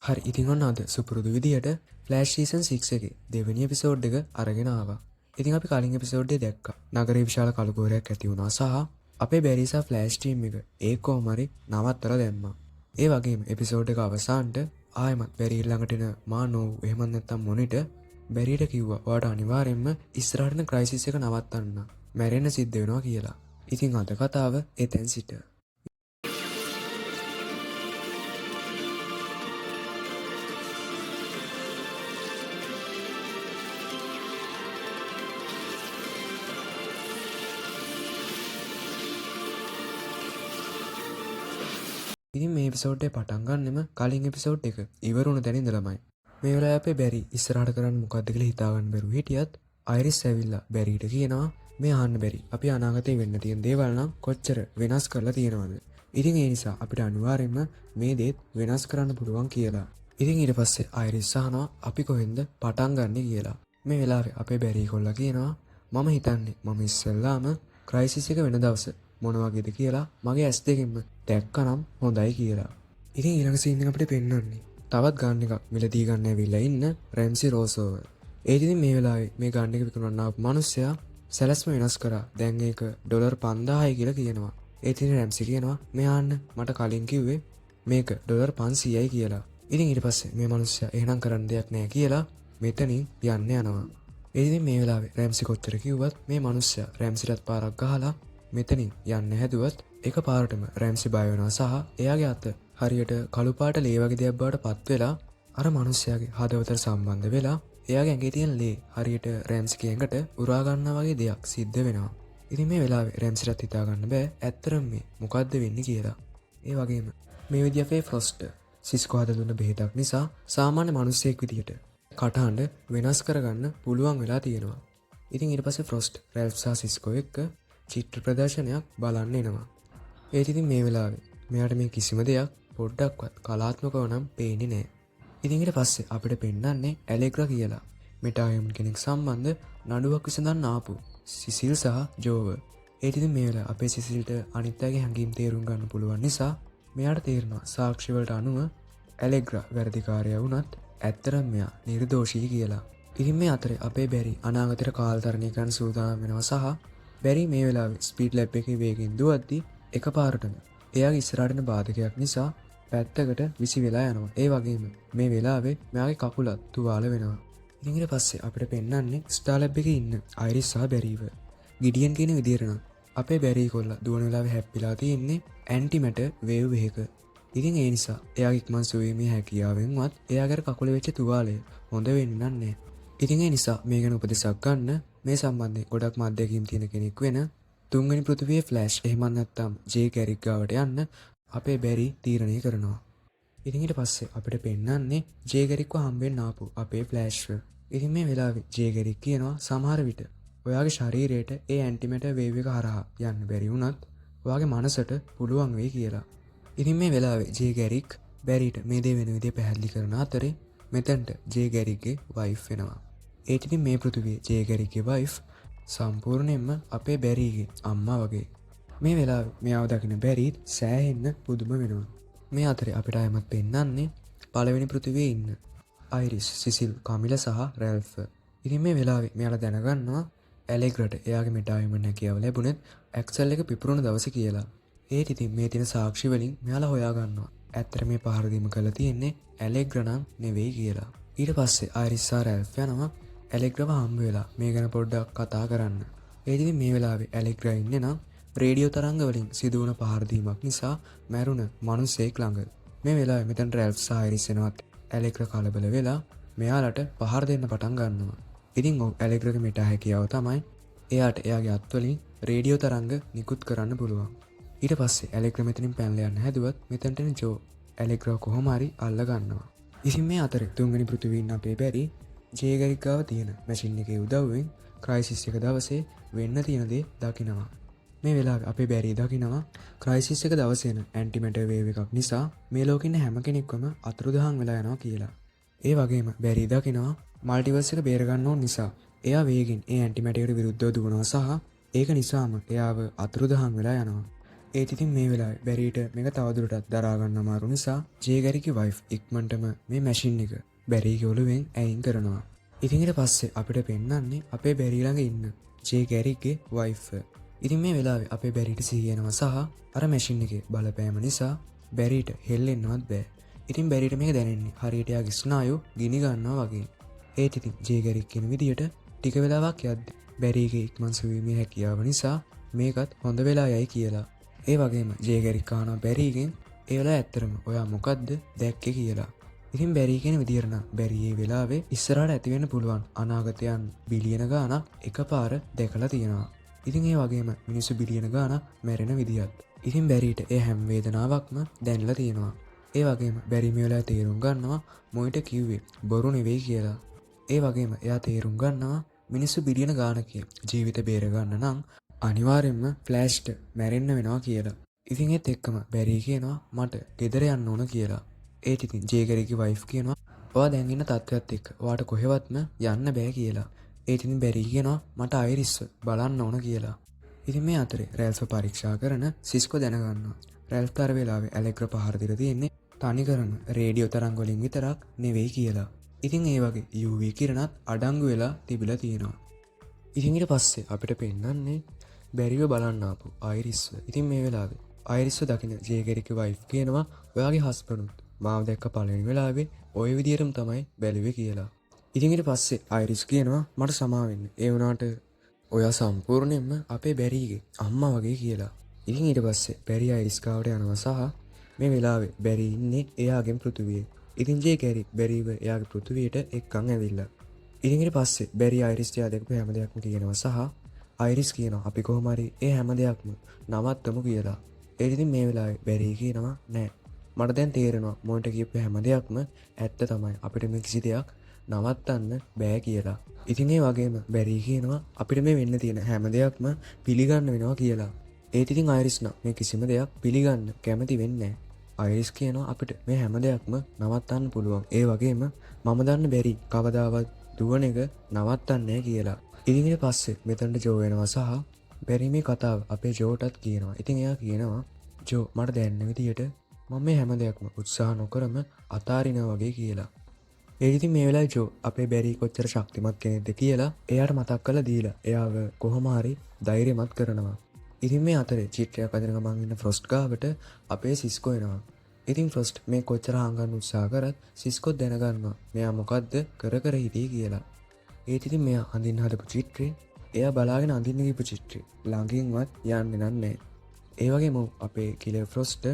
හරි ඉතින් ඔන්න අද සුපුරුදු විදිහට ෆ්ලෑෂ් සීසන් 6 එකේ දෙවෙනි එපිසෝඩ් එක අරගෙන ආවා. ඉතින් අපි කලින් එපිසෝඩ් එකේ දැක්කා නගරේ විශාල කලබලයක් ඇති වුණා සහ අපේ බැරිසා ෆ්ලෑෂ් ටීම් එක ඒක කොහොම හරි නවත්තලා දැම්මා. ඒ වගේම එපිසෝඩ් එක අවසානට ආයෙමත් බැරි ළඟට එන මානෝ එහෙම නැත්නම් මොනිට බැරිට කිව්වා ඔයාට අනිවාර්යෙන්ම ඉස්සරහට යන ක්‍රයිසිස් එක නවත්තන්න. මැරෙන්න සිද්ධ වෙනවා කියලා. ඉතින් අද කතාව එතෙන් සිට ඉතින් මේ එපිසෝඩ් එක පටන් ගන්නෙම කලින් එපිසෝඩ් එක ඉවර වුණ තැන ඉඳලාමයි. මේ වෙලාවේ අපේ බැරි ඉස්සරහට කරන්න මොකද්ද කියලා හිතා ගන්න බැරුව හිටියත් අයිරිස් ඇවිල්ලා බැරිට කියනවා මේ අහන්න බැරි. අපි අනාගතේ වෙන්න තියෙන දේවල් නම් කොච්චර වෙනස් කරලා තියෙනවද? ඉතින් ඒ නිසා අපිට අනිවාර්යෙන්ම මේ දේත් වෙනස් කරන්න පුළුවන් කියලා. ඉතින් ඊට පස්සේ අයිරිස් අහනවා අපි කොහෙන්ද පටන් ගන්නෙ කියලා. මේ වෙලාවේ අපේ බැරි කොල්ලා කියනවා මම හිතන්නේ මම ඉස්සෙල්ලාම ක්‍රයිසිස් එක වෙන දවසේ මොන වගේද කියලා මගේ ඇස් දෙකින්ම දැක්කනම් හොඳයි කියලා. ඉතින් ඊළඟ සීන් එක අපිට පෙන්වන්නේ තවත් ගන්න එකක් මිලදී ගන්න ඇවිල්ලා ඉන්න රැම්සි රෝසෝව. ඒ ඉතින් මේ වෙලාවේ මේ ගන්න එක විකුණන්න ආපු මිනිස්සයා සැලැස්ම වෙනස් කරා. දැන් ඒක ඩොලර් 5000යි කියලා කියනවා. ඒ ඉතින් රැම්සි කියනවා මෙයාන්න මට කලින් කිව්වේ මේක ඩොලර් 500යි කියලා. ඉතින් ඊට පස්සේ මේ මිනිස්සයා එහෙනම් කරන්න දෙයක් නැහැ කියලා මෙතනින් යන්න යනවා. ඒ ඉතින් මේ වෙලාවේ රැම්සි කොච්චර කිව්වත් මේ මිනිස්සයා රැම්සිටත් පාරක් ගහලා මෙතනින් යන්න හැදුවත් එක පාරටම රැම්සි බය වෙනවා සහ එයාගේ අත හරියට කළු පාට ලේ වගේ දෙයක් බවට පත් වෙලා අර මිනිස්සයාගේ හදවතට සම්බන්ධ වෙලා එයාගේ ඇඟේ තියෙන ලේ හරියට රැම්සිගේ ඇඟට උරා ගන්නවා වගේ දෙයක් සිද්ධ වෙනවා. ඉතින් මේ වෙලාවේ රැම්සිටත් හිතා ගන්න බෑ ඇත්තටම මේ මොකද්ද වෙන්නේ කියලා. ඒ වගේම මේ විදිහට අපේ ෆ්‍රොස්ට් සිස්කෝ හදලා දුන්න බෙහෙතක් නිසා සාමාන්‍ය මිනිස්සෙක් විදියට කටහඬ වෙනස් කරගන්න පුළුවන් වෙලා තියෙනවා. ඉතින් ඊට පස්සේ ෆ්‍රොස්ට් රැල්ෆ් සහ සිස්කෝ එක්ක චිත්‍ර ප්‍රදර්ශනයක් බලන්න එනවා. ඒත් ඉතින් මේ වෙලාවේ මෙයාට මේ කිසිම දෙයක් පොඩ්ඩක්වත් කලාත්මකව නම් පේන්නේ නැහැ. ඉතින් ඊට පස්සේ අපිට පෙන්වන්නේ ඇලෙග්‍රා කියලා මෙටායම් කෙනෙක් සම්බන්ධ නඩුවක් විසඳන්න ආපු සිසිල් සහ ජෝව. ඒත් ඉතින් මේ වෙලාවේ අපේ සිසිල්ට අනිත් අයගේ හැඟීම් තේරුම් ගන්න පුළුවන් නිසා මෙයාට තේරෙනවා සාක්ෂි වලට අනුව ඇලෙග්‍රා වැරදිකාරයා වුණත් ඇත්තටම මෙයා නිර්දෝෂී කියලා. ඉතින් මේ අතරේ අපේ බැරි අනාගතයට කාලතරණය කරන්න සූදානම් වෙනවා සහ බැරි මේ වෙලාවේ ස්පීඩ් ලැබ් එකේ වේගෙන් දුවද්දි එකපාරටම එයාගේ ඉස්සරහට එන බාධකයක් නිසා පැත්තකට විසි වෙලා යනවා. ඒ වගේම මේ වෙලාවේ මෙයාගේ කකුලත් තුවාල වෙනවා. ඉතින් ඊට පස්සේ අපිට පෙන්වන්නේ ස්ටාර් ලැබ් එකේ ඉන්න අයිරිස් සහ බැරිව. ගිඩියන් කියන විදියට නම් අපේ බැරි කොල්ලා දුවන වෙලාවේ හැප්පිලා තියෙන්නේ ඇන්ටි මැටර් වේව් එකක. ඉතින් ඒ නිසා එයාගේ ඉක්මන් සුවීමේ හැකියාවෙන්වත් එයාගේ කකුලේ වෙච්ච තුවාලය හොඳ වෙන්නේ නැහැ. ඉතින් ඒ නිසා මේ ගැන උපදෙසක් ගන්න මේ සම්බන්ධයෙන් ගොඩක් අත්දැකීම් තියෙන කෙනෙක් වෙන තුන්වෙනි පෘථිවියේ ෆ්ලෑෂ් එහෙම නැත්නම් ජේ ගැරික් ගාවට යන්න අපේ බැරි තීරණය කරනවා. ඉතින් ඊට පස්සේ අපිට පෙන්වන්නේ ජේ ගැරික්ව හම්බෙන්න ආපු අපේ ෆ්ලෑෂ්ව. ඉතින් මේ වෙලාවේ ජේ ගැරික් කියනවා සමහර විට ඔයාගේ ශරීරයට ඒ ඇන්ටිමැටර් වේව් එක හරහා යන්න බැරි වුණත් ඔයාගේ මනසට පුළුවන් වෙයි කියලා. ඉතින් මේ වෙලාවේ ජේ ගැරික් බැරිට මේ දේ වෙන විදිහ පැහැදිලි කරන අතරේ මෙතනට ජේ ගැරික්ගේ වයිෆ් වෙනවා. ඒත් ඉතින් මේ පෘථිවියේ ජේ ගැරික්ගේ වයිෆ් සම්පූර්ණයෙන්ම අපේ බැරිගේ අම්මා වගේ. මේ වෙලාවේ මෙයාව දකින බැරිත් සෑහෙන්න පුදුම වෙනවා. මේ අතරේ අපිට ආයමත් පෙන්වන්නේ පළවෙනි පෘථිවියේ ඉන්න අයිරිස්, සිසිල්, කමිලා සහ රැල්ෆ්. ඉතින් මේ වෙලාවේ මෙයාලා දැනගන්නවා ඇලෙග්‍රට එයාගේ මෙටායුමන් හැකියාව ලැබුණෙත් ඇක්සල් එක පිපුරුණ දවසේ කියලා. ඒත් ඉතින් මේ තියෙන සාක්ෂි වලින් මෙයාලා හොයා ගන්නවා ඇත්තට මේ පහර දීම කළා තියෙන්නේ ඇලෙග්‍රා නම් නෙවෙයි කියලා. ඊට පස්සේ අයිරිස් සහ රැල්ෆ් යනවා ඇලෙග්‍රාව හම්බ වෙලා මේ ගැන පොඩ්ඩක් කතා කරන්න. ඒ ඉතින් මේ වෙලාවේ ඇලෙග්‍රා ඉන්නේ නම් රේඩියෝ තරංග වලින් සිදුවන පහර දීමක් නිසා මැරුණ මිනිසෙක් ළඟ. මේ වෙලාවේ මෙතන රැල්ෆ් සහ අයිරිස් එනවත් ඇලෙග්‍රා කලබල වෙලා මෙයාලට පහර දෙන්න පටන් ගන්නවා. ඉතින් ඇලෙග්‍රාගේ මෙටා හැකියාව තමයි එයාට එයාගේ අත් වලින් රේඩියෝ තරංග නිකුත් කරන්න පුළුවන්. ඊට පස්සේ ඇලෙග්‍රා මෙතනින් පැනලා යන්න හැදුවත් මෙතනට එන ජෝ ඇලෙග්‍රාව කොහොම හරි අල්ල ගන්නවා. ඉතින් මේ අතරේ තුන්වෙනි පෘථිවියේ ඉන්න අපේ බැරි ජේ ගැරික් ගාව තියෙන මැෂින් එකේ උදව්වෙන් ක්‍රයිසිස් එක දවසේ වෙන්න තියෙන දේ දකිනවා. මේ වෙලාවේ අපේ බැරි දකිනවා ක්‍රයිසිස් එක දවසේ එන ඇන්ටිමැටර් වේව් එකක් නිසා මේ ලෝකේ ඉන්න හැම කෙනෙක්වම අතුරුදහන් වෙලා යනවා කියලා. ඒ වගේම බැරි දකිනවා මල්ටිවර්ස් එක බේර ගන්න ඕන නිසා එයා වේගෙන් ඒ ඇන්ටිමැටර් විරුද්ධව දුවනවා සහ ඒක නිසාම එයාව අතුරුදහන් වෙලා යනවා. ඒත් ඉතින් මේ වෙලාවේ බැරිට මේක තවදුරටත් දරා ගන්න අමාරු නිසා ජේගැරිගේ වයිෆ් ඉක්මනටම මේ මැෂින් එක බැරිගේ ඔළුවෙන් ඇයින් කරනවා. ඉතින් ඊට පස්සේ අපිට පෙන්වන්නේ අපේ බැරි ළඟ ඉන්න ජේගැරිගේ වයිෆ්. ඉතින් මේ වෙලාවේ අපේ බැරිට සිහි එනවා සහ අර මැෂින් එකේ බලපෑම නිසා බැරිට හෙල්ලෙන්නවත් බෑ. ඉතින් බැරිට මේක දැනෙන්නේ හරියට යාගේ ස්නායු ගිනි ගන්නවා වගේ. ඒත් ඉතින් ජේගැරික් කියන විදියට ටික වෙලාවක් යද්දි බැරිගේ ඉක්මන් සුවීමේ හැකියාව නිසා මේකත් හොඳ වෙලා යයි කියලා. ඒ වගේම ජේගැරික් අහනවා බැරිගෙන් ඒ වෙලාව ඇත්තටම ඔයා මොකද්ද දැක්කේ කියලා. ඉතින් බැරි කියන විදියට නම් බැරි ඒ වෙලාවේ ඉස්සරහට ඇති වෙන්න පුළුවන් අනාගතයන් බිලියන ගාණක් එකපාර දැකලා තියෙනවා. ඉතින් ඒ වගේම මිනිස්සු බිලියන ගාණක් මැරෙන විදියත්. ඉතින් බැරිට ඒ හැම වේදනාවක්ම දැනලා තියෙනවා. ඒ වගේම බැරි මේ වෙලාවේ තේරුම් ගන්නවා මොයිට කිව්වේ බොරු නෙවෙයි කියලා. ඒ වගේම එයා තේරුම් ගන්නවා මිනිස්සු බිලියන ගාණකින් ජීවිත බේර ගන්න නම් අනිවාර්යෙන්ම ෆ්ලෑෂ්ට මැරෙන්න වෙනවා කියලා. ඉතින් ඒත් එක්කම බැරි කියනවා මට ගෙදර යන්න ඕන කියලා. ඒත් ඉතින් ජේගරිගේ වයිෆ් කියනවා ඔයා දැන් ඉන්න තත්ත්වයට එක්ක ඔයාට කොහෙවත්ම යන්න බෑ කියලා. ඒත් ඉතින් බැරි කියනවා මට අයිරිස්ව බලන්න ඕන කියලා. ඉතින් මේ අතරේ රැල්ෆ් පරීක්ෂා කරන සිස්කෝ දැනගන්නවා. රැල්ෆ් අර වෙලාවේ ඇලෙග්‍රා පහර දීලා තියෙන්නේ තනිකරම රේඩියෝ තරංග වලින් විතරක් නෙවෙයි කියලා. ඉතින් ඒ වගේ UV කිරණත් අඩංගු වෙලා තිබිලා තියෙනවා. ඉතින් ඊට පස්සේ අපිට පෙන්නන්නේ බැරිව බලන්න ආපු අයිරිස්ව. ඉතින් මේ වෙලාවේ අයිරිස්ව දකින්න ජේගරිගේ වයිෆ් කියනවා ඔයාගේ හස්බන්ඩ්ුත් මාව දැක්ක පළවෙනි වෙලාවේ ওই විදියටම තමයි බැලුවේ කියලා. ඉතින් ඊට පස්සේ අයිරිස් කියනවා මට සමා වෙන්න. ඒ වුණාට ඔයා සම්පූර්ණයෙන්ම අපේ බැරිගේ අම්මා වගේ කියලා. ඉතින් ඊට පස්සේ බැරි අයිරිස් ගාවට යනවා සහ මේ වෙලාවේ බැරි ඉන්නේ එයාගේ පෘථුවියේ. ඉතින් ජේගැරි බැරිව එයාගේ පෘථුවියට එක්කන් ඇවිල්ලා. ඉතින් ඊට පස්සේ බැරි අයිරිස් තියා දැක්ක හැම දෙයක්ම කියනවා සහ අයිරිස් කියනවා අපි කොහොම හරි ඒ හැම දෙයක්ම නවත්තමු කියලා. ඒ ඉතින් මේ වෙලාවේ බැරි කියනවා නෑ මට දැන් තේරෙනවා මොන්ට කියපු හැම දෙයක්ම ඇත්ත තමයි අපිට මේ කිසි දෙයක් නවත්තන්න බෑ කියලා. ඉතින් ඒ වගේම බැරි කියනවා අපිට මේ වෙන්න තියෙන හැම දෙයක්ම පිළිගන්න වෙනවා කියලා. ඒත් ඉතින් අයිරිස් නම් මේ කිසිම දෙයක් පිළිගන්න කැමති වෙන්නේ නෑ. අයිරිස් කියනවා අපිට මේ හැම දෙයක්ම නවත්තන්න පුළුවන්. ඒ වගේම මම දන්න බැරි කවදාවත් දුවන එක නවත්තන්නේ කියලා. ඉතින් ඊට පස්සේ මෙතනට ජෝ වෙනවා සහ බැරි මේ කතාව අපේ ජෝටත් කියනවා. ඉතින් එයා කියනවා ජෝ මට දැනෙන විදියට මම මේ හැම දෙයක්ම උත්සාහ නොකරම අතාරිනවා වගේ කියලා. ඒ ඉතින් මේ වෙලාවේ ජෝ අපේ බැරි කොච්චර ශක්තිමත් කෙනෙක්ද කියලා එයාට මතක් කරලා දීලා එයාව කොහොම හරි ධෛර්යමත් කරනවා. ඉතින් මේ අතරේ චිත්‍රයක් අදින ගමන් ඉන්න ෆ්‍රොස්ට් ගාවට අපේ සිස්කෝ එනවා. ඉතින් ෆ්‍රොස්ට් මේ කොච්චර හංගන්න උත්සාහ කරත් සිස්කෝ දැනගන්නවා මෙයා මොකද්ද කර හිටියේ කියලා. ඒත් ඉතින් මෙයා අඳින්න හදපු චිත්‍රේ එයා බලාගෙන අඳින්න ගිහපු චිත්‍රේ ළඟින්වත් යන්නේ නැහැ. ඒ වගේම අපේ කිලර් ෆ්‍රොස්ට්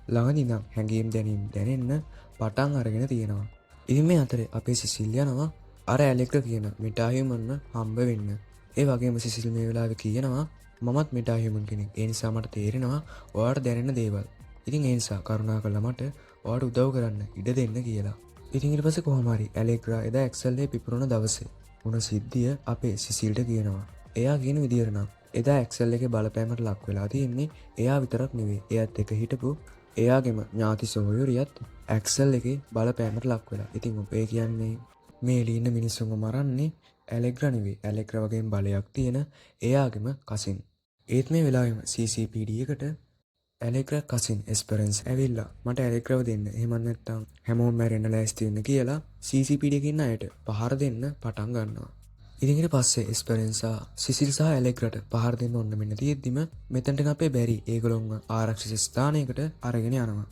ළඟදී නම් හැංගීම් දැනෙන්න පටන් අරගෙන තියෙනවා. ඉතින් මේ අතරේ අපේ සිසිල් යනවා අර ඇලෙග්‍රා කියන මිටාහියුමන්ව හම්බ වෙන්න. ඒ වගේම සිසිල් මේ වෙලාවේ කියනවා මමත් මිටාහියුමන් කෙනෙක්. ඒ නිසා මට තේරෙනවා ඔයාට දැනෙන දේවල්. ඉතින් ඒ නිසා කරුණාකරලා මට ඔයාට උදව් කරන්න ඉඩ දෙන්න කියලා. ඉතින් ඊට පස්සේ කොහොම හරි ඇලෙග්‍රා එදා එක්සල්ලේ පිපුරුණ දවසේ උන සිද්ධිය අපේ සිසිල්ට කියනවා. එයා කියන විදියට නම් එදා එක්සල් එකේ බලපෑමට ලක් වෙලා තියෙන්නේ එයා විතරක් නෙවෙයි. එයාත් එක හිටපු එයාගේම ඥාති සොහොයුරියත් ඇක්සල් එකේ බලපෑමට ලක් වෙලා. ඉතින් ඔබේ කියන්නේ මේ ලීන මිනිස්සුන්ව මරන්නේ ඇලෙග්‍රා නෙවෙයි. ඇලෙග්‍රා වගේම බලයක් තියෙන එයාගේම කසින්. ඒත් මේ වෙලාවෙම CCPD එකට ඇලෙග්‍රා කසින් එස්පරන්ස් ඇවිල්ලා මට ඇලෙග්‍රාව දෙන්න. එහෙම නැත්නම් හැමෝම මැරෙන්න ලෑස්ති වෙන්න කියලා CCPD එකේ ඉන්න අයට පහර දෙන්න පටන් ගන්නවා. ඉතින් ඊට පස්සේ එස්පරන්සා සිසිල් සහ ඇලෙග්‍රාට පහර දෙන්න ඕන මෙන්න තියෙද්දිම මෙතනට අපේ බැරි ඒගොල්ලොන්ව ආරක්ෂිත ස්ථානයකට අරගෙන යනවා.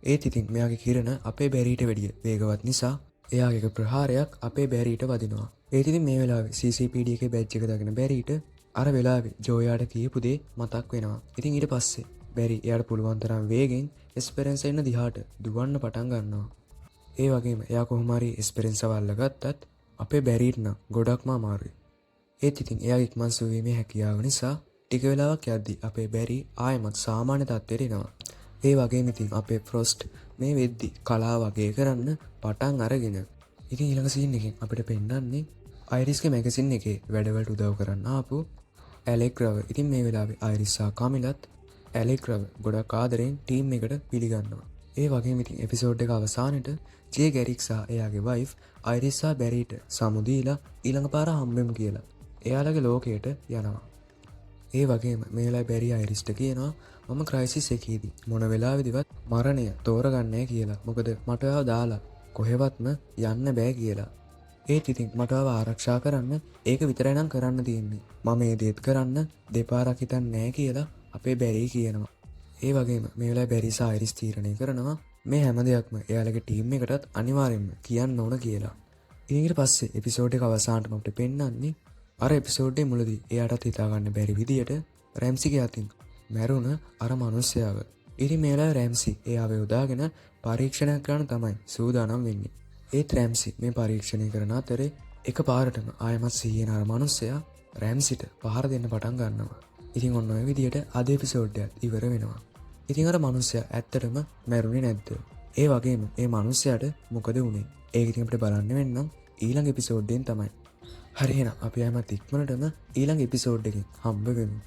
ඒත් ඉතින් මෙයාගේ කිරණ අපේ බැරිට වැඩිය වේගවත් නිසා එයාගේ ප්‍රහාරයක් අපේ බැරිට වදිනවා. ඒත් ඉතින් මේ වෙලාවේ CCPD එකේ බැජ් එක දාගෙන බැරිට අර වෙලාවේ ජෝයාට කියපු දේ මතක් වෙනවා. ඉතින් ඊට පස්සේ බැරි එයාට පුළුවන් තරම් වේගෙන් එස්පරන්සා ඉන්න දිහාට දුවන්න පටන් ගන්නවා. ඒ වගේම එයා කොහොම හරි එස්පරන්සාව අල්ලගත්තත් අපේ බැරිට නම් ගොඩක්ම අමාරුයි. ඒත් ඉතින් එයාගේ ඉක්මන් සුවීමේ හැකියාව නිසා ටික වෙලාවක් යද්දී අපේ බැරි ආයෙමත් සාමාන්‍ය තත්ත්වයට එනවා. ඒ වගේම ඉතින් අපේ ෆ්‍රොස්ට් මේ වෙද්දි කලාව වගේ කරන්න පටන් අරගෙන ඉතින් ඊළඟ සීන් එකෙන් අපිට පෙන්නන්නේ අයිරිස්ගේ මැගසින් එකේ වැඩවලට උදව් කරන්න ආපු ඇලෙග්‍රාව. ඉතින් මේ වෙලාවේ අයිරිස් සහ කමිලත් ඇලෙග්‍රාව ගොඩක් ආදරෙන් ටීම් එකට පිළිගන්නවා. ඒ වගේම ඉතින් එපිසෝඩ් එක අවසානෙට ජේගැරික් සහ එයාගේ වයිෆ් අයිරිස් සහ බැරිට සමු දීලා ඊළඟ පාර හම්බෙමු කියලා එයාලගේ ලෝකයට යනවා. ඒ වගේම මේ වෙලාවේ බැරි අයිරිස්ට කියනවා මම ක්‍රයිසිස් එකේදී මොන වෙලාවෙදිවත් මරණය තෝරගන්නේ කියලා. මොකද මට ආව දාලා කොහෙවත්ම යන්න බෑ කියලා. ඒත් ඉතින් මට ආව ආරක්ෂා කරන්න ඒක විතරයි නම් කරන්න තියෙන්නේ. මම මේ දේත් කරන්න දෙපාරක් හිතන්නේ නැහැ කියලා අපේ බැරි කියනවා. ඒ වගේම මේ වෙලාවේ බැරි සහ අයිරිස් තීරණය කරනවා මේ හැම දෙයක්ම එයාලගේ ටීම් එකටත් අනිවාර්යෙන්ම කියන්න ඕන කියලා. ඊට පස්සේ එපිසෝඩ් එක අවසානට අපිට පෙන්නන්නේ අර එපිසෝඩ් එකේ මුලදී එයාටත් හිතා ගන්න බැරි විදියට රැම්සිගේ අතින් මැරුණ අර මිනිස්සයාව. ඉතින් මේ වෙලාවේ රැම්සි එයාව යොදාගෙන පරීක්ෂණයක් කරන්න තමයි සූදානම් වෙන්නේ. ඒත් රැම්සි මේ පරීක්ෂණය කරන අතරේ එකපාරටම ආයමත් සිහියෙන් අර මිනිස්සයා රැම්සිට පහර දෙන්න පටන් ගන්නවා. ඉතින් ඔන්න ඔය විදියට අද එපිසෝඩ් එක ඉවර වෙනවා. ඉතින් අර මිනිස්සයා ඇත්තටම මැරුණේ නැද්ද? ඒ වගේම ඒ මිනිස්සයාට මොකද වුනේ? ඒක ඉතින් අපිට බලන්න වෙන්නම් ඊළඟ එපිසෝඩ් එකෙන් තමයි. හරි එහෙනම් අපි ආයමත් ඉක්මනටම ඊළඟ එපිසෝඩ් එකෙන් හම්බ වෙමු.